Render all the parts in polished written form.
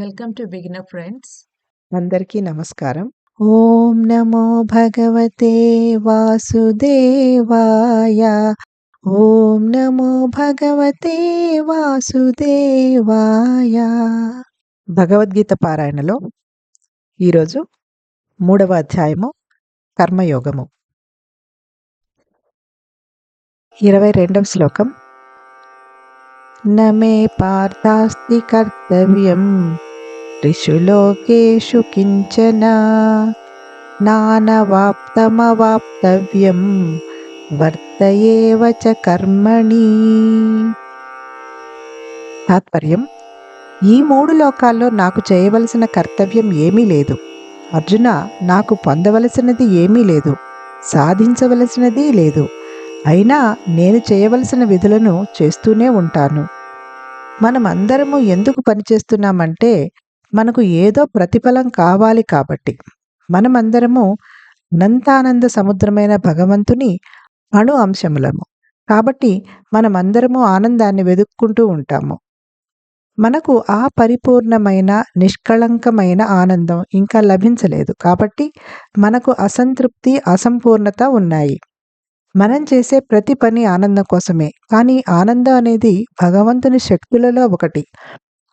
Welcome to beginner friends. అందరికీ నమస్కారం. ఓం నమో భగవతే వాసుదేవాయ. ఓం నమో భగవతే వాసుదేవాయ. భగవద్గీత పారాయణలో ఈరోజు 3వ అధ్యాయము కర్మయోగము. 22వ శ్లోకం. నమే పార్థాస్తి కర్తవ్యం త్రిషు లోకేషు కించన నానవాప్తమవాప్తవ్యం వర్తయేవ చ కర్మణి. తాత్పర్యం: ఈ 3 లోకాల్లో నాకు చేయవలసిన కర్తవ్యం ఏమీ లేదు. అర్జున, నాకు పొందవలసినది ఏమీ లేదు, సాధించవలసినది లేదు. అయినా నేను చేయవలసిన విధులను చేస్తూనే ఉంటాను. మనమందరము ఎందుకు పనిచేస్తున్నామంటే మనకు ఏదో ప్రతిఫలం కావాలి కాబట్టి. మనమందరము అనంతానంద సముద్రమైన భగవంతుని అణు అంశములము కాబట్టి మనమందరము ఆనందాన్ని వెతుక్కుంటూ ఉంటాము. మనకు ఆ పరిపూర్ణమైన నిష్కళంకమైన ఆనందం ఇంకా లభించలేదు కాబట్టి మనకు అసంతృప్తి, అసంపూర్ణత ఉన్నాయి. మనం చేసే ప్రతి పని ఆనందం కోసమే. కానీ ఆనందం అనేది భగవంతుని శక్తులలో ఒకటి.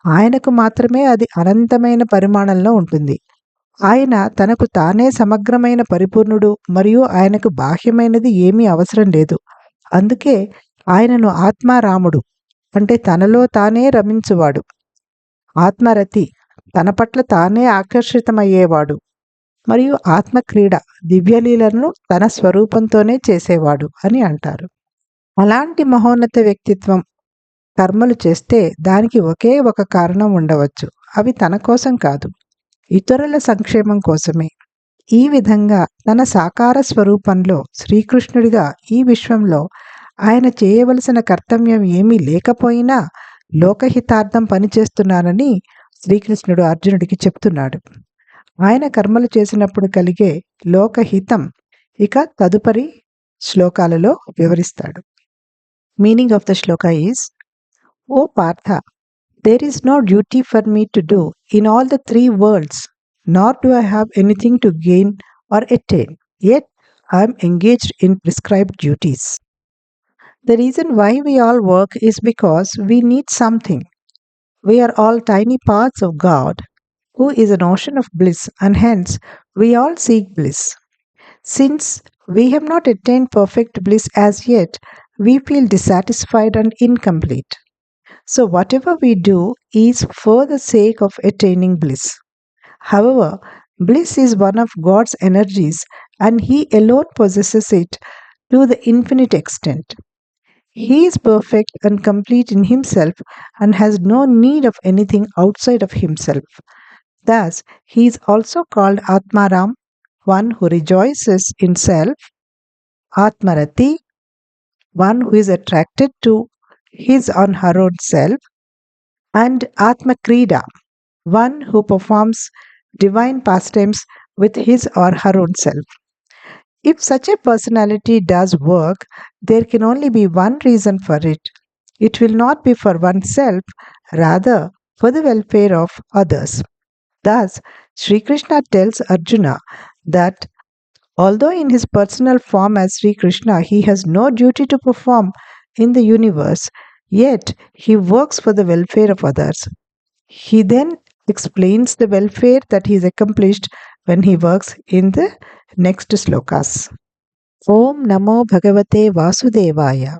ఆయనకు మాత్రమే అది అనంతమైన పరిమాణంలో ఉంటుంది. ఆయన తనకు తానే సమగ్రమైన పరిపూర్ణుడు మరియు ఆయనకు బాహ్యమైనది ఏమీ అవసరం లేదు. అందుకే ఆయనను ఆత్మారాముడు అంటే తనలో తానే రమించువాడు, ఆత్మరతి తన పట్ల తానే ఆకర్షితమయ్యేవాడు, మరియు ఆత్మక్రీడ దివ్యలీలను తన స్వరూపంతోనే చేసేవాడు అని అంటారు. అలాంటి మహోన్నత వ్యక్తిత్వం కర్మలు చేస్తే దానికి ఒకే ఒక కారణం ఉండవచ్చు. అవి తన కోసం కాదు, ఇతరుల సంక్షేమం కోసమే. ఈ విధంగా తన సాకార స్వరూపంలో శ్రీకృష్ణుడిగా ఈ విశ్వంలో ఆయన చేయవలసిన కర్తవ్యం ఏమీ లేకపోయినా లోకహితార్థం పనిచేస్తున్నానని శ్రీకృష్ణుడు అర్జునుడికి చెప్తున్నాడు. ఆయన కర్మలు చేసినప్పుడు కలిగే లోకహితం ఇక తదుపరి శ్లోకాలలో వివరిస్తాడు. Meaning of the shloka is: O Partha, there is no duty for me to do in all the 3 worlds, nor do I have anything to gain or attain. Yet I am engaged in prescribed duties. The reason why we all work is because we need something. We are all tiny parts of God, who is an ocean of bliss, and hence we all seek bliss. Since we have not attained perfect bliss as yet, we feel dissatisfied and incomplete. So whatever we do is for the sake of attaining bliss. However, bliss is one of God's energies and He alone possesses it to the infinite extent. He is perfect and complete in Himself and has no need of anything outside of Himself. Thus, He is also called Atmaram, one who rejoices in self, Atmarati, one who is attracted to his or her own self, and Atmakrida, one who performs divine pastimes with his or her own self. If such a personality does work, there can only be one reason for it. It will not be for oneself, rather for the welfare of others. Thus, Sri Krishna tells Arjuna that although in his personal form as Sri Krishna he has no duty to perform in the universe, yet he works for the welfare of others. He then explains the welfare that he is accomplished when he works in the next slokas. Om Namo Bhagavate Vasudevaya.